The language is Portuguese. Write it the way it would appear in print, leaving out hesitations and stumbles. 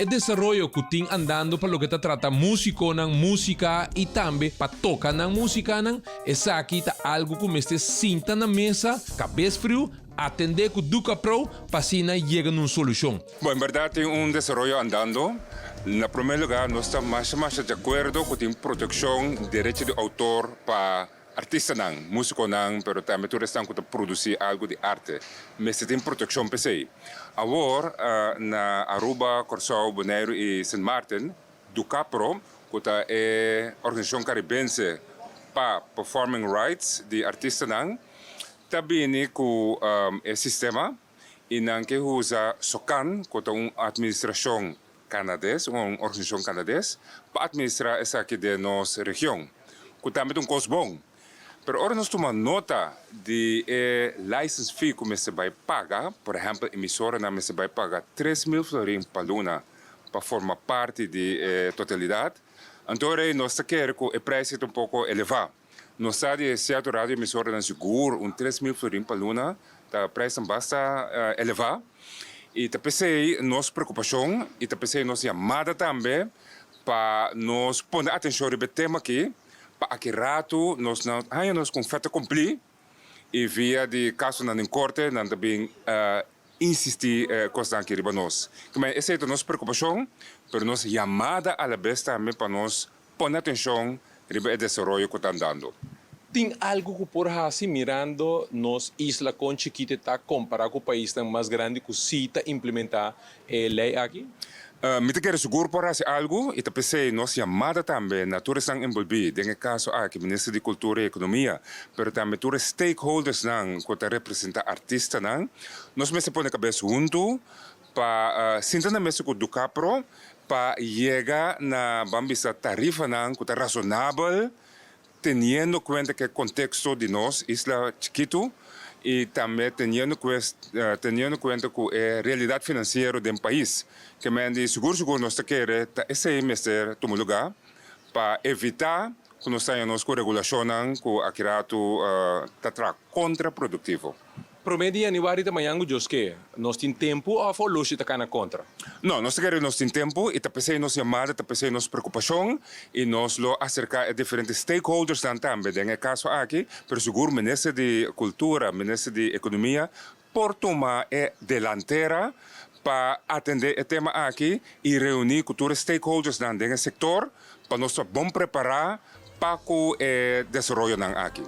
e desarrollo que tem andando para lo que trata músico ng música e também para tocar ng música ng essa aqui tá algo que você sinta na mesa, cabeça frio, atender com Duca Pro para assim chega numa solução. Bom, en verdad tem desarrollo andando. Na primeiro lugar, nós estamos mais de acordo com a proteção de direito de autor para artista não, músico não, pero também todos estão a produzir algo de arte. Mas tem proteção para isso. Agora, na Aruba, Curaçao, Bonaire e Saint Martin, do Capro, que é a organização caribense para performing rights de artista não, também com o sistema e não que usa SOCAN, que é uma administração canadense, uma organização canadense, para administrar essa aqui de nossa região, que também tem um custo bom. Pero ora nós tomamos nota de license fee que você vai pagar, por exemplo, emissora não você vai pagar 3.000 florins para luna para formar parte da totalidade. Então, nós queremos que o preço seja um pouco elevado. Nós sabemos que certo rádio emissora não seguro 3.000 florins para luna, o preço basta elevado. E também nossa preocupação e também nossa chamada também para nós pôr atenção no tema aqui. Para que rato nós com feita cumprir e via de caso na corte nós também insistir constante riba nós. Mas essa é a nossa preocupação, mas nossa chamada a la vez também para nós pôr atenção riba o desenvolvimento que está dando. Tem algo que por assim mirando nos isla com chiquita tá comparado com o país tão mais grande que cita implementar lei aqui? Me quero seguro por fazer algo e também nossa chamada também na todos estão envolvidos. Em caso aqui, Ministro de Cultura e Economia, mas também todos stakeholders não, que representam artistas não, nós me se põe a cabeça junto para sentar na mesa com o Ducapro para chegar na bambisa tarifa não, que é razonável, tendo em conta que o contexto de nós, isla chiquito, e também tendo em conta que é a realidade financeira do país. Que me seguro nós queremos esse mestre tomar lugar para evitar que nós tenhamos com regulação que aqui está contraprodutivo. Promedia ni wari tamayang Diyos que nós tem tempo ou for luxo ta kana contra? Não, nós queremos tempo e também nos chamada, também nos preocupação e nos lo acercar a diferentes stakeholders também. Em caso aqui, pero seguro Ministro de Cultura, Ministro de Economia, por tomar a delantera para atender o tema aqui e reunir com todos os stakeholders no setor para nós bom preparar para o desenvolvimento aqui.